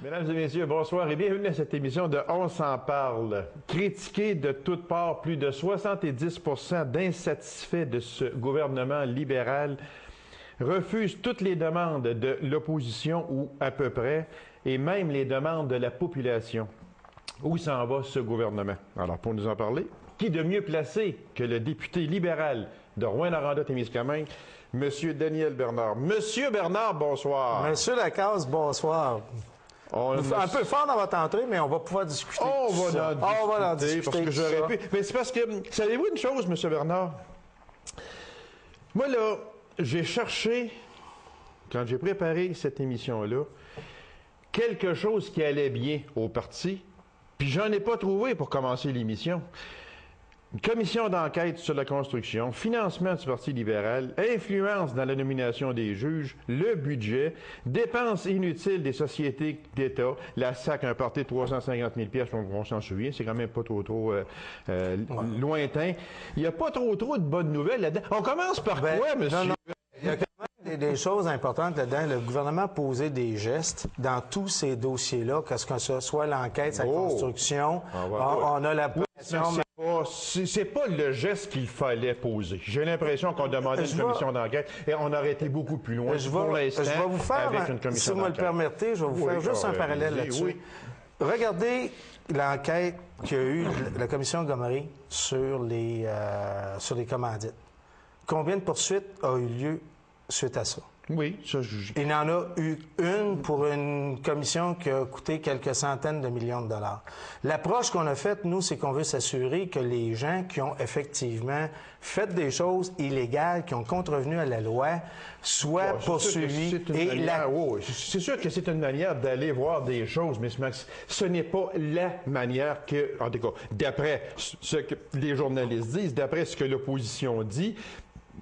Mesdames et messieurs, bonsoir et bienvenue à cette émission de On s'en parle. Critiqué de toutes parts, plus de 70% d'insatisfaits de ce gouvernement libéral refusent toutes les demandes de l'opposition ou à peu près, et même les demandes de la population. Où s'en va ce gouvernement? Alors, pour nous en parler, qui de mieux placé que le député libéral de Rouyn-Noranda-Témiscamingue, M. Daniel Bernard. Monsieur Bernard, bonsoir. Monsieur Lacasse, bonsoir. Un peu fort dans votre entrée, mais on va pouvoir discuter. On va en discuter, parce que j'aurais pu. Mais c'est parce que, savez-vous une chose, M. Bernard? Moi, là, j'ai cherché, quand j'ai préparé cette émission-là, quelque chose qui allait bien au parti, puis j'en ai pas trouvé pour commencer l'émission. Une commission d'enquête sur la construction, financement du Parti libéral, influence dans la nomination des juges, le budget, dépenses inutiles des sociétés d'État, la SAC, un parti de 350 000 $, on s'en souvient, c'est quand même pas trop lointain. Il n'y a pas trop de bonnes nouvelles là-dedans. On commence par quoi, monsieur? Non. Il y a quand même des choses importantes là-dedans. Le gouvernement a posé des gestes dans tous ces dossiers-là, que ce soit l'enquête, sa construction. On a la pression. C'est pas le geste qu'il fallait poser. J'ai l'impression qu'on demandait une commission d'enquête et on aurait été beaucoup plus loin pour l'instant avec une commission d'enquête. Si vous me le permettez, je vais vous faire juste un parallèle là-dessus. Oui. Regardez l'enquête qu'il y a eu de la commission Gomery sur les commandites. Combien de poursuites a eu lieu suite à ça? Oui, ça je... Il en a eu une pour une commission qui a coûté quelques centaines de millions de dollars. L'approche qu'on a faite, nous, c'est qu'on veut s'assurer que les gens qui ont effectivement fait des choses illégales, qui ont contrevenu à la loi, soient poursuivis. C'est sûr que c'est une manière d'aller voir des choses, mais ce n'est pas la manière que, en tout cas, d'après ce que les journalistes disent, d'après ce que l'opposition dit,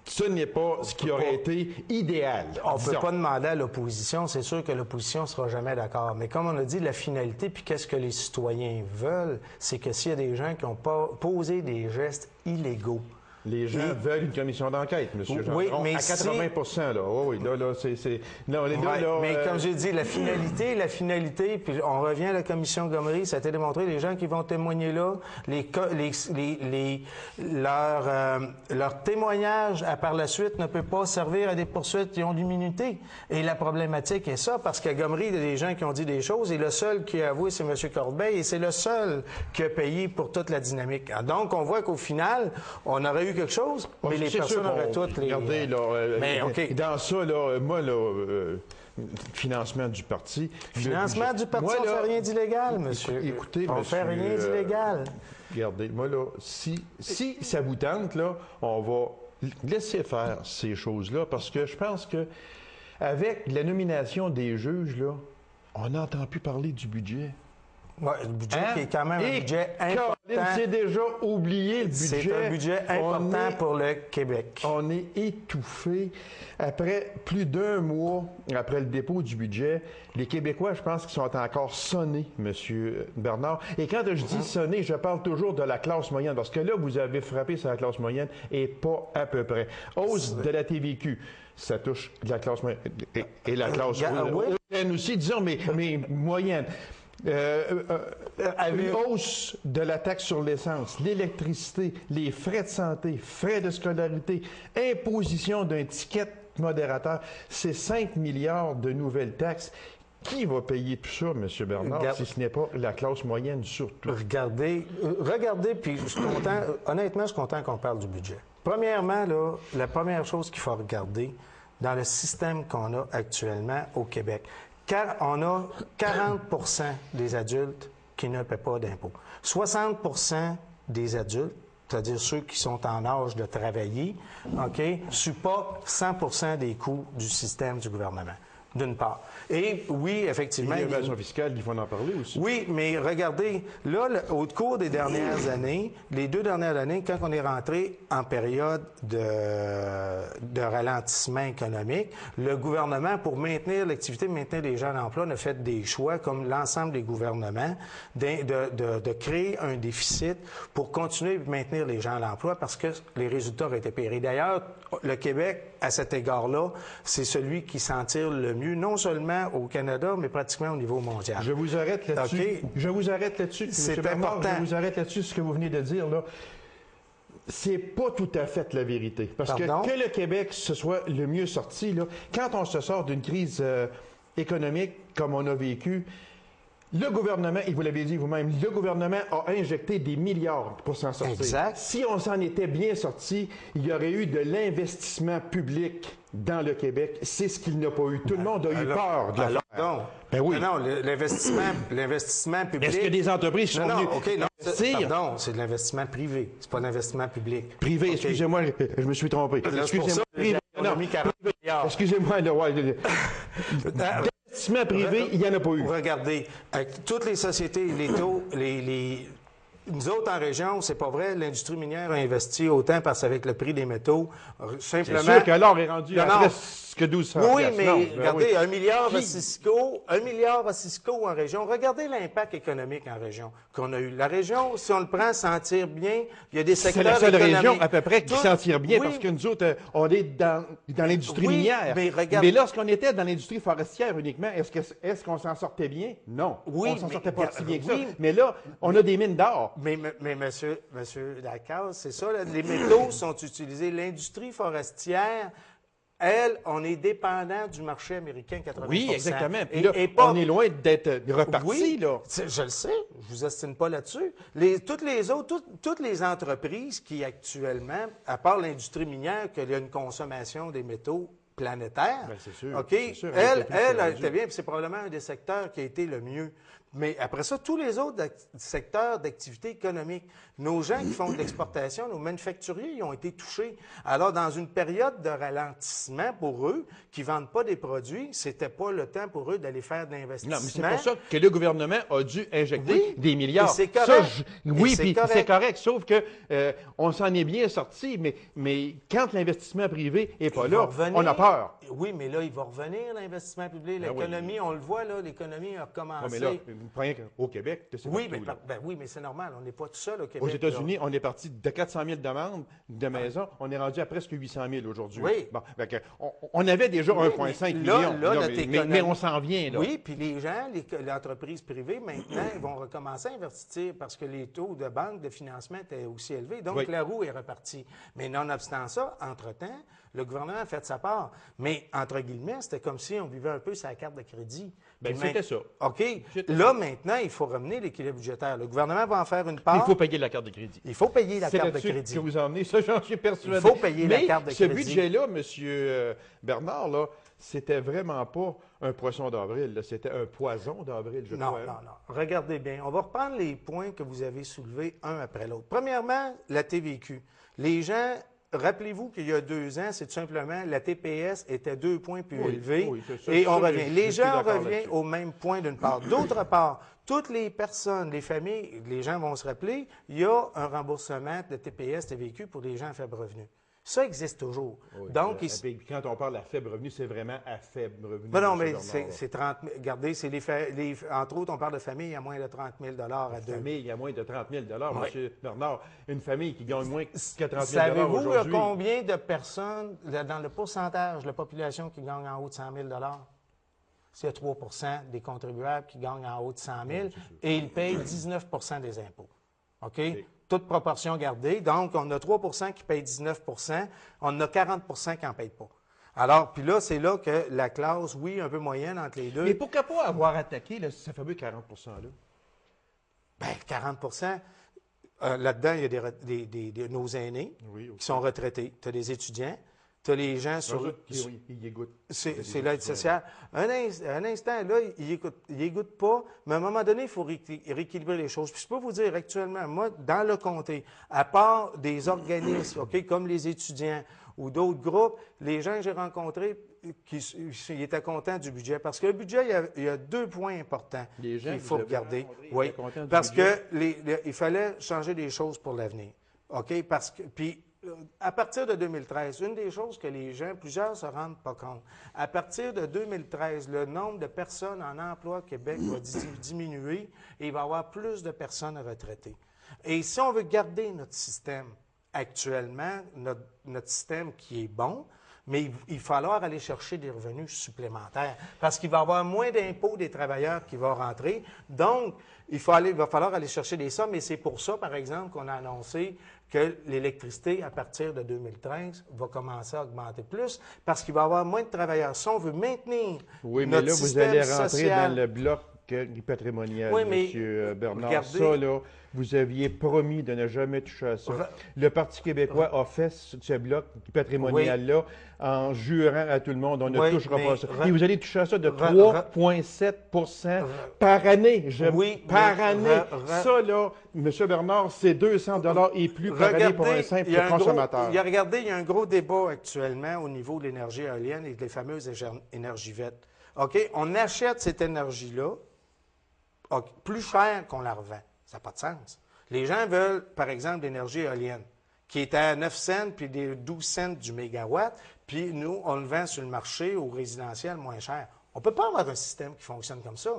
ce n'est pas ce qui aurait été idéal. On ne peut pas demander à l'opposition, c'est sûr que l'opposition ne sera jamais d'accord. Mais comme on a dit, la finalité, puis qu'est-ce que les citoyens veulent, c'est que s'il y a des gens qui ont posé des gestes illégaux, les gens veulent une commission d'enquête, M. Jean. Oui, mais à 80 là. Oh, oui, là, c'est... Non, les deux, là... Mais comme j'ai dit, la finalité, puis on revient à la commission Gomery, ça a été démontré, les gens qui vont témoigner là, leur témoignage par la suite ne peut pas servir à des poursuites qui ont l'immunité. Et la problématique est ça, parce qu'à Gomery, il y a des gens qui ont dit des choses, et le seul qui a avoué, c'est M. Corbeil, et c'est le seul qui a payé pour toute la dynamique. Donc, on voit qu'au final, on aurait eu quelque chose, mais les personnes auraient toutes les... Regardez, là, dans ça, là, moi, là, financement du parti... Financement du parti, on ne fait rien d'illégal, monsieur. Écoutez, on ne fait rien d'illégal. Regardez, moi, là, si ça vous tente, là, on va laisser faire ces choses-là, parce que je pense que avec la nomination des juges, là, on n'entend plus parler du budget. Ouais, le budget qui est quand même un budget important. C'est déjà oublié le budget. C'est un budget important pour le Québec. On est étouffé. Après plus d'un mois, après le dépôt du budget, les Québécois, je pense qu'ils sont encore sonnés, M. Bernard. Et quand je dis sonnés, je parle toujours de la classe moyenne, parce que là, vous avez frappé sur la classe moyenne et pas à peu près. Hausse de la TVQ. Ça touche la classe moyenne et la classe moyenne aussi, disons, mais moyenne. Une hausse de la taxe sur l'essence, l'électricité, les frais de santé, frais de scolarité, imposition d'un ticket modérateur, c'est 5 milliards de nouvelles taxes. Qui va payer tout ça, M. Bernard, si ce n'est pas la classe moyenne surtout? Regardez, puis je suis content, honnêtement, je suis content qu'on parle du budget. Premièrement, là, la première chose qu'il faut regarder dans le système qu'on a actuellement au Québec, car on a 40 des adultes qui ne paient pas d'impôts. 60 des adultes, c'est-à-dire ceux qui sont en âge de travailler, supportent 100 des coûts du système du gouvernement, d'une part. Et oui, effectivement... L'évasion fiscale, il faut en parler aussi. Oui, mais regardez, là, au cours des dernières années, les 2 dernières années, quand on est rentré en période de ralentissement économique, le gouvernement, pour maintenir l'activité, maintenir les gens en emploi, a fait des choix, comme l'ensemble des gouvernements, de créer un déficit pour continuer de maintenir les gens à l'emploi parce que les résultats auraient été pires. Et d'ailleurs, le Québec, à cet égard-là, c'est celui qui s'en tire le mieux, non seulement au Canada, mais pratiquement au niveau mondial. Je vous arrête là-dessus. Okay. Je vous arrête là-dessus. C'est important. Je vous arrête là-dessus, ce que vous venez de dire, là. C'est pas tout à fait la vérité. Parce que le Québec se soit le mieux sorti, là, quand on se sort d'une crise économique comme on a vécu, le gouvernement, et vous l'avez dit vous-même, le gouvernement a injecté des milliards pour s'en sortir. Exact. Si on s'en était bien sorti, il y aurait eu de l'investissement public dans le Québec. C'est ce qu'il n'a pas eu. Tout le monde a eu peur de la Non. Ben oui. Non, l'investissement public... Est-ce que des entreprises sont venues investir? Pardon, c'est de l'investissement privé. C'est pas l'investissement public. Privé, okay. Excusez-moi, je me suis trompé. Excusez-moi, privé. Excusez-moi, l'investissement privé, il n'y en a pas eu. Regardez, avec toutes les sociétés, les taux, nous autres, en région, c'est pas vrai, l'industrie minière a investi autant parce qu'avec le prix des métaux, simplement... C'est sûr que l'or est rendu à presque 1200 Oui, mais regardez, 1 milliard à Cisco, 1 milliard à Cisco en région. Regardez l'impact économique en région qu'on a eu. La région, si on le prend, s'en tire bien. Il y a des secteurs économiques... C'est la seule région à peu près qui s'en tire bien parce que nous autres, on est dans l'industrie minière. Mais lorsqu'on était dans l'industrie forestière uniquement, est-ce qu'on s'en sortait bien? Non. Oui, on s'en sortait pas si bien que ça. Mais là, on a des mines d'or. Mais monsieur Lacaze, c'est ça, là, les métaux sont utilisés. L'industrie forestière, elle, on est dépendant du marché américain 80%. Oui, exactement. Puis là, on est loin d'être reparti, là. Je le sais, je vous estime pas là-dessus. Toutes les entreprises qui actuellement, à part l'industrie minière, qu'il y a une consommation des métaux planétaire. Bien, c'est sûr. OK? C'est sûr, elle était bien, puis c'est probablement un des secteurs qui a été le mieux. Mais après ça, tous les autres secteurs d'activité économique, nos gens qui font de l'exportation, nos manufacturiers, ils ont été touchés. Alors, dans une période de ralentissement pour eux, qui ne vendent pas des produits, c'était pas le temps pour eux d'aller faire de l'investissement. Non, mais c'est pour ça que le gouvernement a dû injecter des milliards. C'est correct. Oui, puis c'est correct, sauf que on s'en est bien sorti, mais quand l'investissement privé n'est pas là, on a peur. Oui, mais là, il va revenir, l'investissement public. L'économie, on le voit, là, l'économie a recommencé. Oui, mais là, rien qu'au Québec, c'est oui, mais c'est normal, on n'est pas tout seul au Québec. Aux États-Unis, on est parti de 400 000 demandes de maisons, on est rendu à presque 800 000 aujourd'hui. Oui. Bon, on avait déjà 1,5 million, mais on s'en vient, là. Oui, puis les gens, les entreprises privées, maintenant, ils vont recommencer à investir parce que les taux de banque de financement étaient aussi élevés. Donc, la roue est repartie. Mais nonobstant ça, entre-temps, le gouvernement a fait sa part. Mais, entre guillemets, c'était comme si on vivait un peu sa carte de crédit. Bien, c'était ça. OK. Là, maintenant, il faut ramener l'équilibre budgétaire. Le gouvernement va en faire une part. Il faut payer la carte de crédit. Il faut payer la carte de crédit. C'est là-dessus que vous emmenez. Ça, j'en suis persuadé. Il faut payer la carte de crédit. Ce budget-là, M. Bernard, là, c'était vraiment pas un poisson d'avril. C'était un poison d'avril, je crois. Non. Regardez bien. On va reprendre les points que vous avez soulevés un après l'autre. Premièrement, la TVQ. Les gens... Rappelez-vous qu'il y a 2 ans, c'est tout simplement la TPS était 2 points plus élevée et on revient. Les gens reviennent au même point d'une part. D'autre part, toutes les personnes, les familles, les gens vont se rappeler, il y a un remboursement de TPS, TVQ pour les gens à faible revenu. Ça existe toujours. Oui, donc, quand on parle à faible revenu, c'est vraiment à faible revenu. Ben non, mais c'est 30 000. Regardez, entre autres, on parle de famille à moins de 30 000 à deux. Famille à moins de 30 000 M. Bernard. Une famille qui gagne moins que 30 000 Savez-vous aujourd'hui. Combien de personnes, dans le pourcentage de la population qui gagne en haut de 100 000 c'est 3 des contribuables qui gagnent en haut de 100 000 et ils payent 19 des impôts. OK? Toute proportion gardée. Donc, on a 3 qui payent 19 on a 40 qui n'en payent pas. Alors, puis là, c'est là que la classe, oui, un peu moyenne entre les deux. Mais pourquoi pas avoir attaqué ce fameux 40 %-là? Bien, 40 là-dedans, il y a nos aînés qui sont retraités. Tu as des étudiants. Tu as les gens sur... Ils écoutent. C'est l'aide sociale. Un instant, là, ils n'écoutent pas, mais à un moment donné, il faut rééquilibrer les choses. Puis je peux vous dire, actuellement, moi, dans le comté, à part des organismes, OK, comme les étudiants ou d'autres groupes, les gens que j'ai rencontrés, ils étaient contents du budget. Parce que le budget, il y a 2 points importants qu'il faut regarder. Oui, parce qu'il fallait changer des choses pour l'avenir. OK? Puis, à partir de 2013, une des choses que plusieurs ne se rendent pas compte, à partir de 2013, le nombre de personnes en emploi au Québec va diminuer et il va y avoir plus de personnes retraitées. Et si on veut garder notre système actuellement, notre système qui est bon, mais il va falloir aller chercher des revenus supplémentaires parce qu'il va y avoir moins d'impôts des travailleurs qui vont rentrer. Donc, il va falloir aller chercher des sommes et c'est pour ça, par exemple, qu'on a annoncé que l'électricité, à partir de 2013, va commencer à augmenter plus parce qu'il va y avoir moins de travailleurs. Si on veut maintenir oui, mais notre là, vous système allez rentrer social, dans le bloc patrimonial, oui, mais M. Bernard. regardez, ça, là, vous aviez promis de ne jamais toucher à ça. Le Parti québécois a fait ce bloc patrimonial-là en jurant à tout le monde, on ne touchera pas à ça. Et vous allez toucher à ça de 3,7 par année. Par année. Ça, là, M. Bernard, c'est 200 $ et plus par année pour un simple consommateur. Regardez, il y a un gros débat actuellement au niveau de l'énergie éolienne et des fameuses énergies vertes. OK? On achète cette énergie-là plus cher qu'on la revend. Ça n'a pas de sens. Les gens veulent, par exemple, l'énergie éolienne, qui est à 9 cents puis des 12 cents du mégawatt, puis nous, on le vend sur le marché au résidentiel moins cher. On ne peut pas avoir un système qui fonctionne comme ça.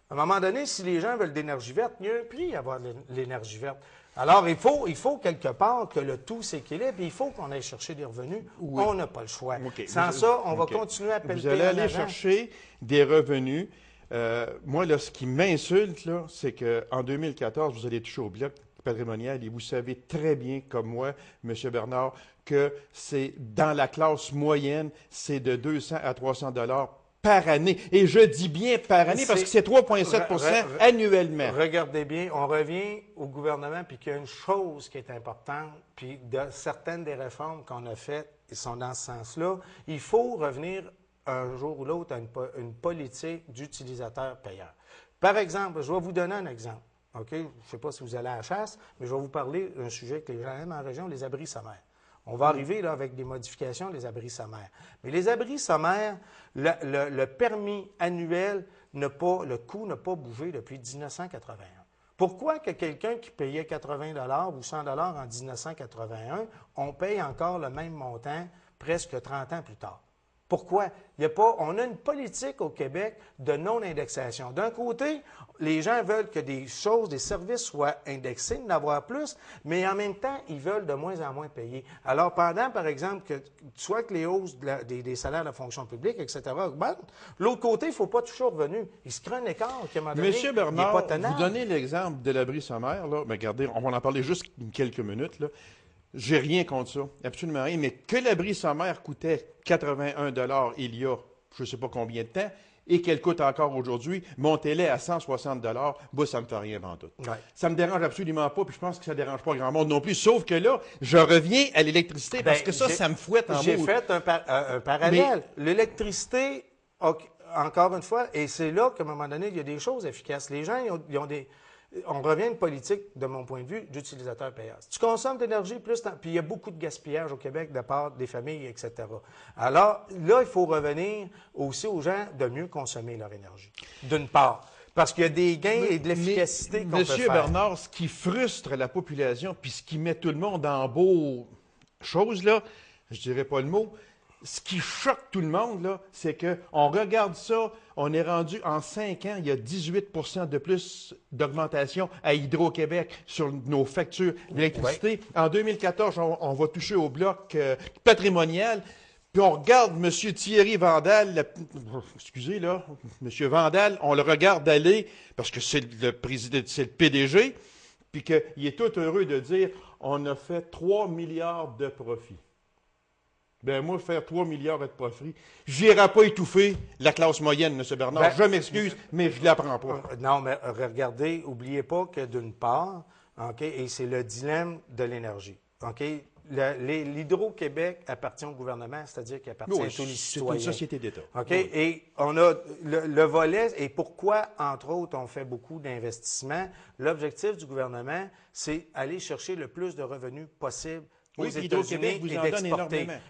À un moment donné, si les gens veulent de l'énergie verte, il y a un prix à avoir de l'énergie verte. Alors, il faut quelque part que le tout s'équilibre et il faut qu'on aille chercher des revenus. Oui. On n'a pas le choix. Sans ça, on va continuer à pelleter. Vous allez aller chercher des revenus. Moi, là, ce qui m'insulte, là, c'est qu'en 2014, vous allez toucher au bloc patrimonial et vous savez très bien, comme moi, M. Bernard, que c'est dans la classe moyenne, c'est de 200 à 300 $ par année. Et je dis bien par année parce que c'est 3,7 % annuellement. Regardez bien, on revient au gouvernement, puis qu'il y a une chose qui est importante, puis certaines des réformes qu'on a faites sont dans ce sens-là. Il faut revenir un jour ou l'autre à une politique d'utilisateur-payeur. Par exemple, je vais vous donner un exemple. OK? Je ne sais pas si vous allez à la chasse, mais je vais vous parler d'un sujet que les gens aiment en région, les abris sommaires. On va arriver là avec des modifications des abris sommaires. Mais les abris sommaires, le permis annuel, le coût n'a pas bougé depuis 1981. Pourquoi que quelqu'un qui payait 80 $ ou 100 $ en 1981, on paye encore le même montant presque 30 ans plus tard? Pourquoi? On a une politique au Québec de non-indexation. D'un côté, les gens veulent que des services soient indexés, d'avoir plus, mais en même temps, ils veulent de moins en moins payer. Alors, pendant, par exemple, soit que les hausses des salaires de la fonction publique, etc., augmentent, l'autre côté, il ne faut pas toucher aux revenus. Il se crée un écart qui, à un moment donné, Monsieur Bernard, n'est pas tenable. vous donnez l'exemple de l'abri sommaire, là. Mais regardez, on va en parler juste quelques minutes, là. J'ai rien contre ça, absolument rien, mais que l'abri sommaire coûtait 81 $ il y a je ne sais pas combien de temps, et qu'elle coûte encore aujourd'hui, montez-les à 160 $, ça ne me fait rien dans tout. Ouais. Ça ne me dérange absolument pas, puis je pense que ça ne dérange pas grand monde non plus, sauf que là, je reviens à l'électricité, parce que ça me fouette en mots. J'ai fait un parallèle. Mais... L'électricité, encore une fois, et c'est là qu'à un moment donné, il y a des choses efficaces. Les gens, ils ont des... On revient à une politique, de mon point de vue, d'utilisateur payeur. Si tu consommes d'énergie, puis il y a beaucoup de gaspillage au Québec de part des familles, etc. Alors, là, il faut revenir aussi aux gens de mieux consommer leur énergie, d'une part. Parce qu'il y a des gains et de l'efficacité qu'on peut faire. Monsieur Bernard, ce qui frustre la population, puis ce qui met tout le monde en beau chose, là, je dirais pas le mot, ce qui choque tout le monde, là, c'est qu'on regarde ça, on est rendu en 5 ans, il y a 18 % de plus d'augmentation à Hydro-Québec sur nos factures d'électricité. Oui. En 2014, on va toucher au bloc patrimonial. Puis on regarde M. Thierry Vandal, excusez là, M. Vandal, on le regarde aller, parce que c'est le président, c'est le PDG, puis qu'il est tout heureux de dire on a fait 3 milliards de profits. Ben moi, faire 3 milliards de profits, je n'irai pas étouffer la classe moyenne, M. Bernard. Je m'excuse, mais je ne l'apprends pas. Non, mais regardez, n'oubliez pas que d'une part, OK, et c'est le dilemme de l'énergie, OK, l'Hydro-Québec appartient au gouvernement, c'est-à-dire qu'il appartient à tous les citoyens. C'est une société d'État. OK, et on a le volet, et pourquoi, entre autres, on fait beaucoup d'investissements, l'objectif du gouvernement, c'est aller chercher le plus de revenus possible aux États-Unis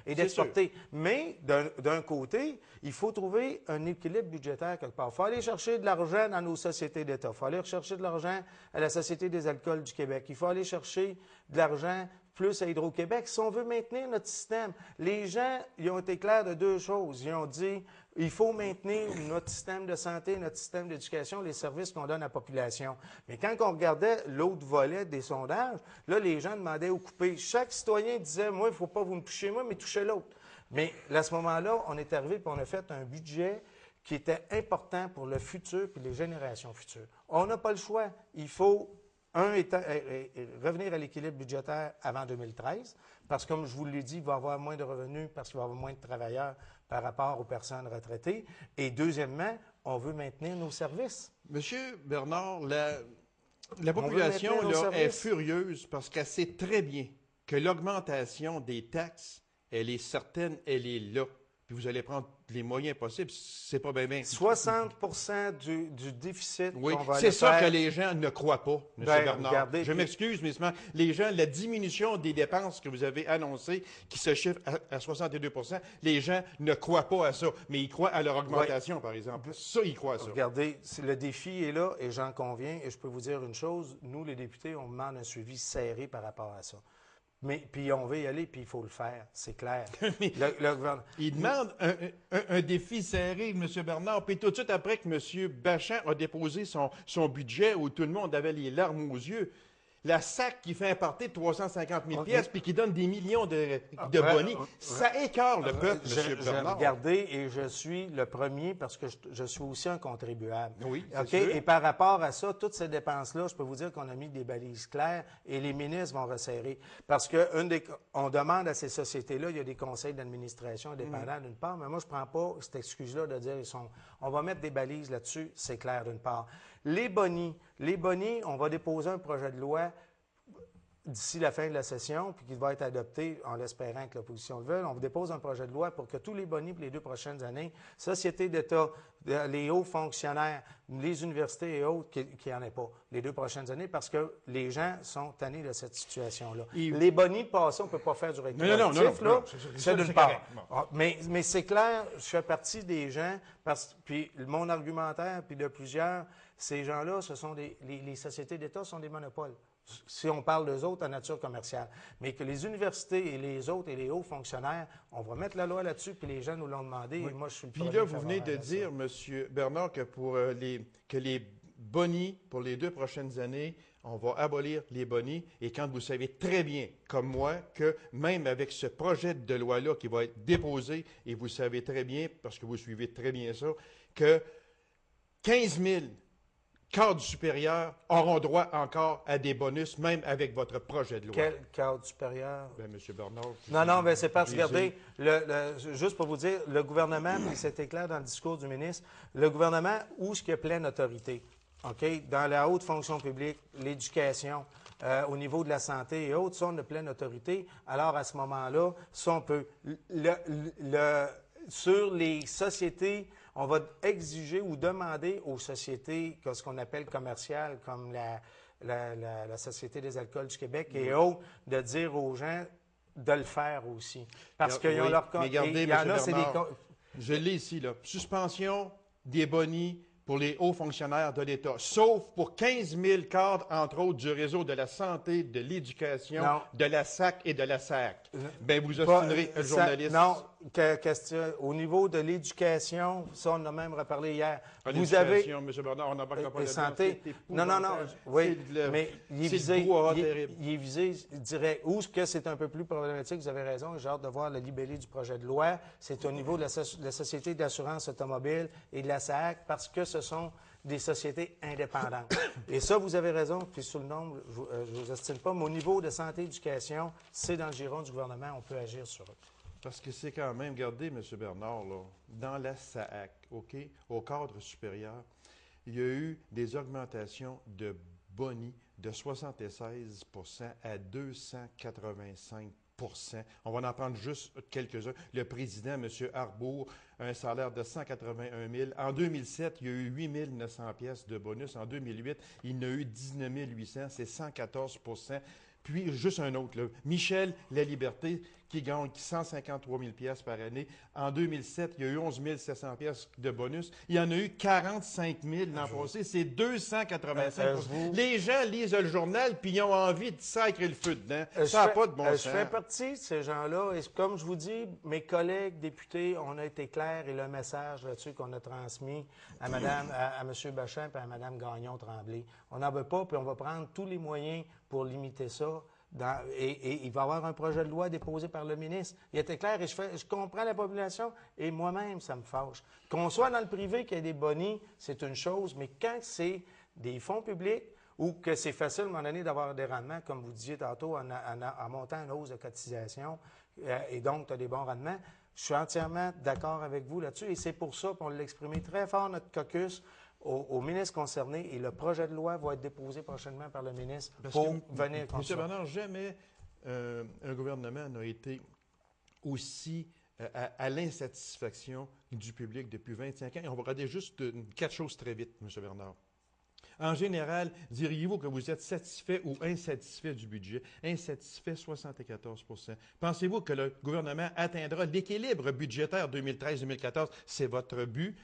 et d'exporter. Mais d'un côté, il faut trouver un équilibre budgétaire quelque part. Il faut aller chercher de l'argent dans nos sociétés d'État. Il faut aller chercher de l'argent à la Société des alcools du Québec. Il faut aller chercher de l'argent plus à Hydro-Québec si on veut maintenir notre système. Les gens, ils ont été clairs de deux choses. Ils ont dit, il faut maintenir notre système de santé, notre système d'éducation, les services qu'on donne à la population. Mais quand on regardait l'autre volet des sondages, là, les gens demandaient au coupé. Chaque citoyen disait, moi, il ne faut pas vous me toucher, moi, mais touchez l'autre. Mais à ce moment-là, on est arrivé et on a fait un budget qui était important pour le futur et les générations futures. On n'a pas le choix. Il faut, revenir à l'équilibre budgétaire avant 2013, parce que, comme je vous l'ai dit, il va y avoir moins de revenus parce qu'il va y avoir moins de travailleurs par rapport aux personnes retraitées. Et deuxièmement, on veut maintenir nos services. Monsieur Bernard, la population là, est furieuse parce qu'elle sait très bien que l'augmentation des taxes, elle est certaine, elle est là. Puis vous allez prendre les moyens possibles. C'est pas bien. 60 du déficit oui, qu'on va c'est ça faire. Que les gens ne croient pas, M. Bernard. Regardez, je m'excuse, mais les gens, la diminution des dépenses que vous avez annoncées, qui se chiffre à 62 %, les gens ne croient pas à ça, mais ils croient à leur augmentation, par exemple. Ça, ils croient à ça. Regardez, le défi est là, et j'en conviens, et je peux vous dire une chose, nous, les députés, on demande un suivi serré par rapport à ça. Mais puis on veut y aller, puis il faut le faire, c'est clair. Il demande un défi serré, M. Bernard, puis tout de suite après que M. Bachand a déposé son budget où tout le monde avait les larmes aux yeux, la SAC qui fait un party de 350 000 pièces puis qui donne des millions de bonnies, ça écarte le peuple, M. Bernard. J'ai regardé et je suis le premier parce que je suis aussi un contribuable. Oui, OK? Et par rapport à ça, toutes ces dépenses-là, je peux vous dire qu'on a mis des balises claires et les ministres vont resserrer. Parce que on demande à ces sociétés-là, il y a des conseils d'administration indépendants d'une part, mais moi, je ne prends pas cette excuse-là de dire on va mettre des balises là-dessus, c'est clair d'une part. Les bonnies, on va déposer un projet de loi d'ici la fin de la session, puis qui va être adopté en l'espérant que l'opposition le veuille. On dépose un projet de loi pour que tous les bonnies pour les 2 prochaines années, sociétés d'État, les hauts fonctionnaires, les universités et autres, qu'il n'y en ait pas les 2 prochaines années, parce que les gens sont tannés de cette situation-là. Les bonnies passées, on ne peut pas faire du rétroactif, non, c'est d'une part. Mais c'est clair, je fais partie des gens, puis mon argumentaire, puis de plusieurs, ces gens-là, ce sont les sociétés d'État sont des monopoles. Si on parle d'eux autres à nature commerciale. Mais que les universités et les autres et les hauts fonctionnaires, on va mettre la loi là-dessus, puis les gens nous l'ont demandé, et moi, je suis le premier. Puis là, vous venez de dire, M. Bernard, que que les bonnies pour les 2 prochaines années, on va abolir les bonnies, et quand vous savez très bien, comme moi, que même avec ce projet de loi-là qui va être déposé, et vous savez très bien, parce que vous suivez très bien ça, que 15 000 cadres supérieurs auront droit encore à des bonus, même avec votre projet de loi. Quel cadre supérieur? Bien, M. Bernard. Non, mais c'est parce que, regardez, juste pour vous dire, le gouvernement, puis c'était clair dans le discours du ministre, le gouvernement, où est-ce qu'il y a pleine autorité? OK? Dans la haute fonction publique, l'éducation, au niveau de la santé et autres, ça, on a pleine autorité. Alors, à ce moment-là, ça, on peut... sur les sociétés, on va exiger ou demander aux sociétés, ce qu'on appelle commerciales, comme la Société des alcools du Québec et autres, de dire aux gens de le faire aussi. Parce qu'ils ont leur... Mais regardez, M. Bernard, je l'ai ici, là. Suspension des bonnies pour les hauts fonctionnaires de l'État, sauf pour 15 000 cadres, entre autres, du réseau de la santé, de l'éducation, de la SAC et de la SAC. Bien, vous obstinerez le journaliste. Non, question. Au niveau de l'éducation, ça, on en a même reparlé hier. Vous avez... M. Bernard, on n'a pas de santé. Non, oui, mais il est visé, je dirais, où est-ce que c'est un peu plus problématique, vous avez raison, j'ai hâte de voir le libellé du projet de loi, c'est au niveau de la Société d'assurance automobile et de la SAC, parce que ce sont des sociétés indépendantes. Et ça, vous avez raison, puis sous le nombre, je ne vous estime pas, mais au niveau de santé et éducation, c'est dans le giron du gouvernement, on peut agir sur eux. Parce que c'est quand même, regardez, M. Bernard, là, dans la SAAC, OK, au cadre supérieur, il y a eu des augmentations de boni de 76 à 285 On va en prendre juste quelques-uns. Le président, M. Arbour, a un salaire de 181 000. En 2007, il y a eu 8 900 pièces de bonus. En 2008, il y en a eu 19 800. C'est 114 Puis, juste un autre, là, Michel Laliberté, qui gagne 153 000 pièces par année. En 2007, il y a eu 11 700 pièces de bonus. Il y en a eu 45 000 l'an passé. C'est 285 Les gens lisent le journal, puis ils ont envie de sacrer le feu dedans. Ça n'a pas de bon sens. Je fais partie de ces gens-là. Et comme je vous dis, mes collègues députés, on a été clairs, et le message là-dessus qu'on a transmis à M. Bachand et à Mme Gagnon-Tremblay. On n'en veut pas, puis on va prendre tous les moyens pour limiter ça. et il va y avoir un projet de loi déposé par le ministre. Il était clair et je comprends la population et moi-même, ça me fâche. Qu'on soit dans le privé, qu'il y ait des bonnies, c'est une chose, mais quand c'est des fonds publics ou que c'est facile à un moment donné d'avoir des rendements, comme vous disiez tantôt, en montant une hausse de cotisation, et donc tu as des bons rendements, je suis entièrement d'accord avec vous là-dessus et c'est pour ça qu'on l'a exprimé très fort, notre caucus, au ministre concerné et le projet de loi va être déposé prochainement par le ministre pour venir contre ça. M. Bernard, jamais un gouvernement n'a été aussi à l'insatisfaction du public depuis 25 ans. Et on va regarder juste 4 choses très vite, M. Bernard. En général, diriez-vous que vous êtes satisfait ou insatisfait du budget? Insatisfait, 74 %. Pensez-vous que le gouvernement atteindra l'équilibre budgétaire 2013-2014? C'est votre but.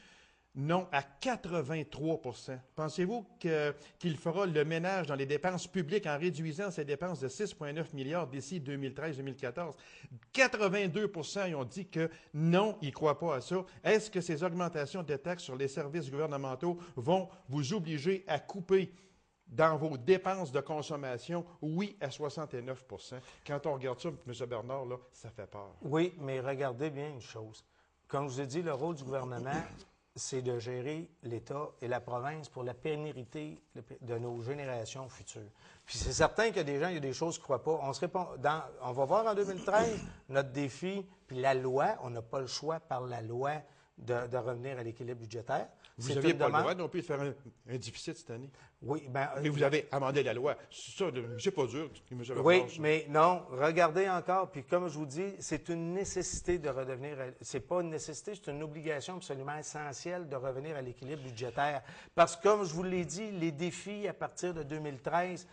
Non, à 83 %. Pensez-vous qu'il fera le ménage dans les dépenses publiques en réduisant ses dépenses de 6,9 milliards d'ici 2013-2014? 82 % ils ont dit que non, ils ne croient pas à ça. Est-ce que ces augmentations de taxes sur les services gouvernementaux vont vous obliger à couper dans vos dépenses de consommation? Oui, à 69 %. Quand on regarde ça, M. Bernard, là, ça fait peur. Oui, mais regardez bien une chose. Comme je vous ai dit, le rôle du gouvernement, c'est de gérer l'État et la province pour la pérennité de nos générations futures. Puis c'est certain qu'il y a des gens, il y a des choses qu'ils ne croient pas. On va voir en 2013 notre défi, puis la loi, on n'a pas le choix par la loi de revenir à l'équilibre budgétaire. Vous n'aviez pas le droit non plus de faire un déficit cette année. Oui, mais vous avez amendé la loi. Ça, c'est pas dur. Oui, mais non, regardez encore, puis comme je vous dis, c'est une nécessité de redevenir, c'est pas une nécessité, c'est une obligation absolument essentielle de revenir à l'équilibre budgétaire. Parce que comme je vous l'ai dit, les défis à partir de 2013,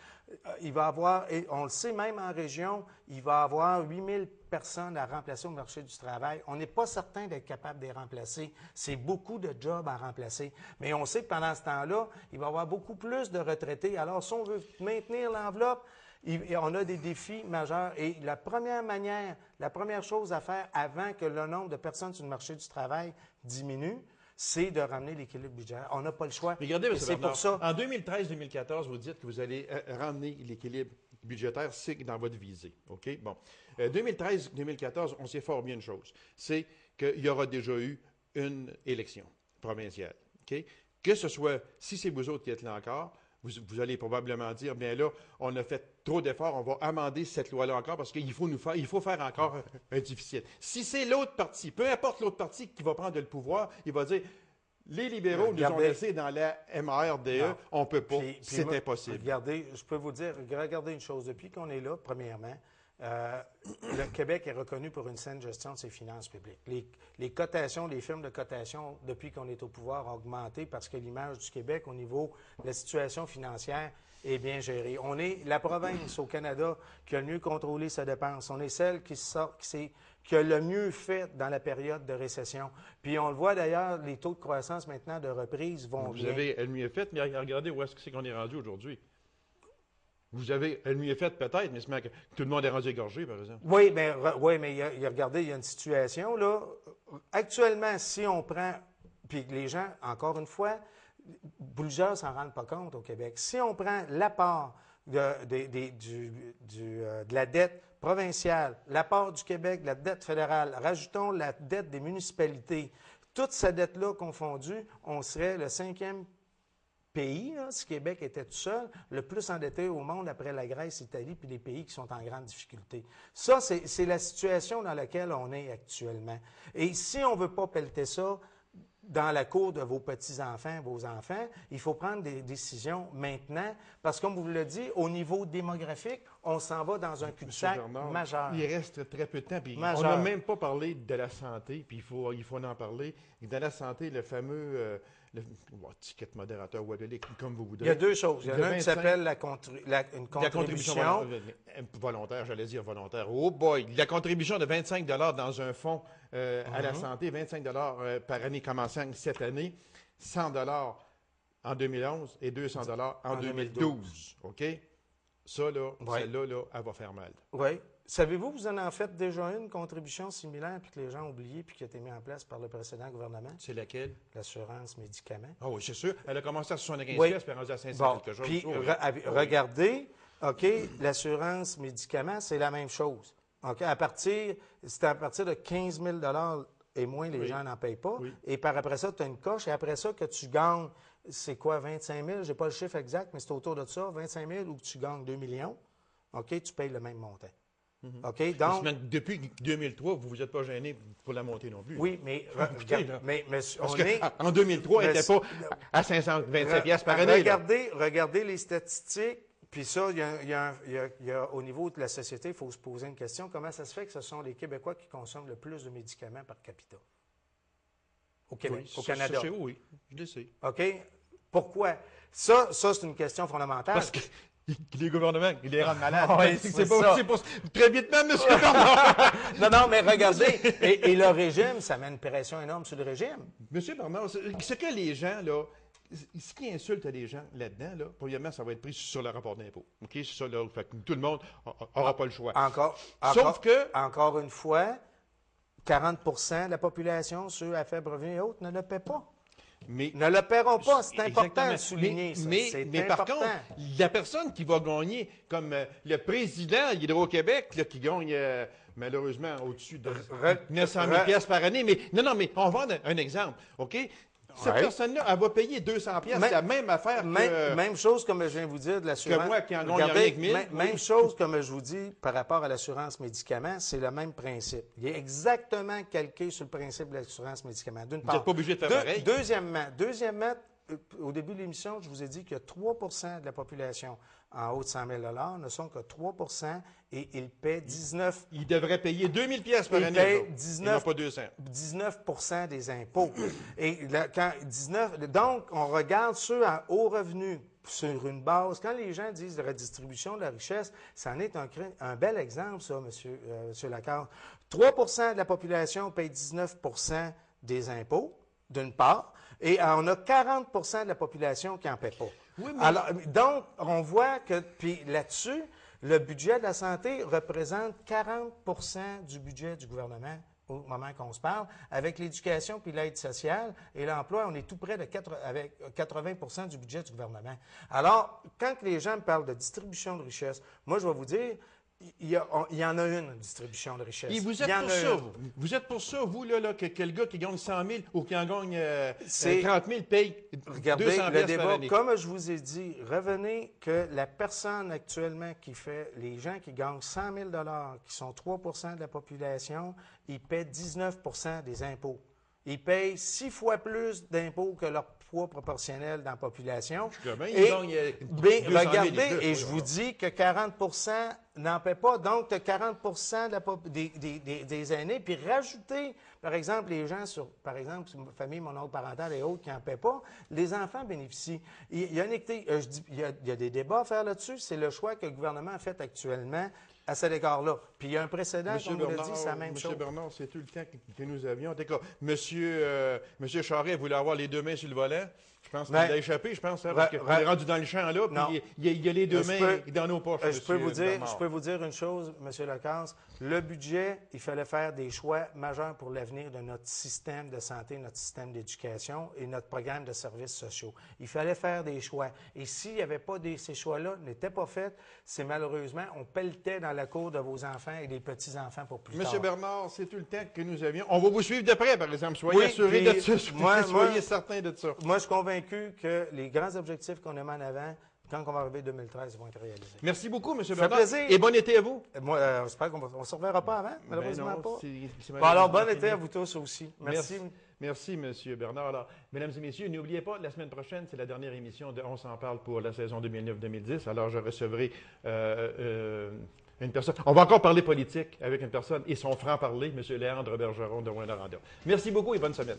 il va y avoir, et on le sait même en région, il va y avoir 8000 personnes à remplacer au marché du travail. On n'est pas certain d'être capable de les remplacer. C'est beaucoup de jobs à remplacer. Mais on sait que pendant ce temps-là, il va y avoir beaucoup plus de retraités. Alors, si on veut maintenir l'enveloppe, on a des défis majeurs. Et la première chose à faire avant que le nombre de personnes sur le marché du travail diminue, c'est de ramener l'équilibre budgétaire. On n'a pas le choix. Regardez, M. Bernard, pour ça. En 2013-2014, vous dites que vous allez ramener l'équilibre budgétaire, c'est dans votre visée. OK? Bon. 2013-2014, on sait fort bien une chose. C'est qu'il y aura déjà eu une élection provinciale. OK? Que ce soit, si c'est vous autres qui êtes là encore, vous allez probablement dire, bien là, on a fait trop d'efforts, on va amender cette loi-là encore parce qu'il faut faire encore un déficit. Si c'est l'autre parti, peu importe l'autre parti qui va prendre le pouvoir, il va dire, les libéraux nous ont laissés dans la MRDE, on ne peut pas, c'est impossible. Regardez, je peux vous dire, regardez une chose, depuis qu'on est là, premièrement, le Québec est reconnu pour une saine gestion de ses finances publiques. Les cotations, les firmes de cotation, depuis qu'on est au pouvoir, ont augmenté parce que l'image du Québec au niveau de la situation financière est bien gérée. On est la province au Canada qui a le mieux contrôlé ses dépenses. On est celle qui a le mieux fait dans la période de récession. Puis on le voit d'ailleurs, les taux de croissance maintenant de reprise vont bien. Vous avez le mieux fait, mais regardez où est-ce que c'est qu'on est rendu aujourd'hui. Vous avez le mieux fait peut-être, mais c'est que tout le monde est rendu égorgé, par exemple. Oui, mais regardez, il y a une situation, là. Actuellement, si on prend, puis les gens, encore une fois, plusieurs ne s'en rendent pas compte au Québec. Si on prend l'apport de la dette provinciale, l'apport du Québec, la dette fédérale, rajoutons la dette des municipalités, toute cette dette-là confondue, on serait le 5e pays, là, si Québec était tout seul, le plus endetté au monde après la Grèce, l'Italie, puis les pays qui sont en grande difficulté. Ça, c'est la situation dans laquelle on est actuellement. Et si on ne veut pas pelleter ça dans la cour de vos petits-enfants, vos enfants, il faut prendre des décisions maintenant, parce que comme vous le dites, au niveau démographique, on s'en va dans un cul-de-sac majeur. Il reste très peu de temps, puis on n'a même pas parlé de la santé, puis il faut en parler. De la santé, le fameux ticket modérateur, comme vous voudrez. Il y a deux choses. Il y en a un qui s'appelle une contribution volontaire, j'allais dire volontaire. Oh boy! La contribution de 25 $ dans un fonds à la santé, 25 $ par année commençant cette année, 100 $ en 2011 et 200 $ en 2012. OK? Ça, là, celle-là, là, elle va faire mal. Oui. Savez-vous, vous en faites déjà une contribution similaire, puis que les gens ont oublié, puis qui a été mise en place par le précédent gouvernement? C'est laquelle? L'assurance médicaments. Ah oui, c'est sûr. Elle a commencé à 75 pièces, puis elle est rendue à 500 quelque chose. Puis, regardez, OK, l'assurance médicaments, c'est la même chose. OK, c'est à partir de 15 000 et moins, les gens n'en payent pas. Oui. Et par après ça, tu as une coche. Et après ça, que tu gagnes, c'est quoi, 25 000? Je n'ai pas le chiffre exact, mais c'est autour de ça, 25 000, ou que tu gagnes 2 millions. OK, tu payes le même montant. OK, donc... Depuis 2003, vous ne vous êtes pas gêné pour la montée non plus. Oui, mais... Parce qu'en 2003, elle n'était pas à 525 piastres par année. Regardez les statistiques. Puis ça, il y a, au niveau de la société, il faut se poser une question. Comment ça se fait que ce sont les Québécois qui consomment le plus de médicaments par capita? Au Québec, Oui, au Canada. Ça, oui, je le sais. OK? Pourquoi? Ça c'est une question fondamentale. Parce que les gouvernements, ils les rendent malades. Oui, c'est pas très vite même, M. Bernard. Non, mais regardez. Et le régime, ça met une pression énorme sur le régime. M. Bernard, c'est que les gens, là, ce qui insulte les gens là-dedans, là, premièrement, ça va être pris sur le rapport d'impôt. OK? C'est ça, là. Fait que tout le monde n'aura pas le choix. Encore une fois, 40 de la population, ceux à faible revenu et autres, ne le paient pas. Ne le paieront pas. C'est important de souligner ça. Mais par contre, la personne qui va gagner, comme le président d'Hydro-Québec, qui gagne malheureusement au-dessus de 900 000 piastres par année, mais mais on va prendre un exemple, OK? Cette personne-là, elle va payer 200 piastres, c'est la même affaire que... Même chose, comme je viens de vous dire, de l'assurance... Que moi qui en gagne rien que 1000. Même chose, comme je vous dis, par rapport à l'assurance médicaments, c'est le même principe. Il est exactement calqué sur le principe de l'assurance médicaments. D'une part. Vous n'êtes pas obligé de faire pareil. Deuxièmement, au début de l'émission, je vous ai dit qu'il y a 3 de la population en haut de 100 000 ne sont que 3 et ils paient 19... Ils devraient payer 2 000 piastres par année. Ils n'ont pas 200. 19 des impôts. Donc, on regarde ceux à haut revenu sur une base. Quand les gens disent de redistribution de la richesse, ça en est un bel exemple, ça, M. Lacarte. 3 de la population paye 19 des impôts, d'une part, et on a 40 de la population qui n'en paie pas. Oui, mais... Alors, donc, on voit que, puis là-dessus, le budget de la santé représente 40 du budget du gouvernement au moment qu'on se parle. Avec l'éducation puis l'aide sociale et l'emploi, on est tout près de 80 du budget du gouvernement. Alors, quand les gens me parlent de distribution de richesse, moi, je vais vous dire, il y en a une distribution de richesse. Et vous êtes pour ça, vous. Vous êtes pour ça, vous, là, que le gars qui gagne 100 000 ou qui en gagne 30 000 paye 200 le débat, par année. comme je vous ai dit, revenez que la personne actuellement qui fait, les gens qui gagnent 100 000 qui sont 3 de la population, ils paient 19 des impôts. Ils payent 6 fois plus d'impôts que leur poids proportionnel dans la population. Regardez, et je vous dis que 40 n'en paient pas. Donc, tu as 40 des aînés. Puis rajoutez, par exemple, les gens sur, par exemple, une famille monoparentale et autres qui n'en paient pas, les enfants bénéficient. Il y a des débats à faire là-dessus. C'est le choix que le gouvernement a fait actuellement à cet égard-là. Puis il y a un précédent, comme vous l'a dit, c'est la même chose. M. Bernard, c'est tout le temps que nous avions. En tout cas, M. Charest voulait avoir les deux mains sur le volant. Je pense qu'il a échappé, parce qu'on est rendu dans le champ là, puis il y a les deux mains dans nos poches. Je peux vous dire une chose, M. Lacasse. Le budget, il fallait faire des choix majeurs pour l'avenir de notre système de santé, notre système d'éducation et notre programme de services sociaux. Il fallait faire des choix. Et s'il n'y avait pas ces choix-là, n'étaient pas faits, c'est malheureusement, on pelletait dans la cour de vos enfants et des petits-enfants pour plus tard. M. Bernard, c'est tout le temps que nous avions. On va vous suivre de près, par exemple. Soyez assurés de ça. Soyez certains de ça. Moi, je suis convaincu que les grands objectifs qu'on a mis en avant, quand on va arriver en 2013, vont être réalisés. Merci beaucoup, M. Bernard. Ça fait plaisir. Et bon été à vous. Moi, j'espère qu'on ne se reverra pas avant, malheureusement pas. Bon, alors, bon été à vous tous aussi. Merci. Merci, M. Bernard. Alors, mesdames et messieurs, n'oubliez pas, la semaine prochaine, c'est la dernière émission de On s'en parle pour la saison 2009-2010. Alors, je recevrai une personne. On va encore parler politique avec une personne et son franc-parler, M. Léandre Bergeron de Rwanda. Merci beaucoup et bonne semaine.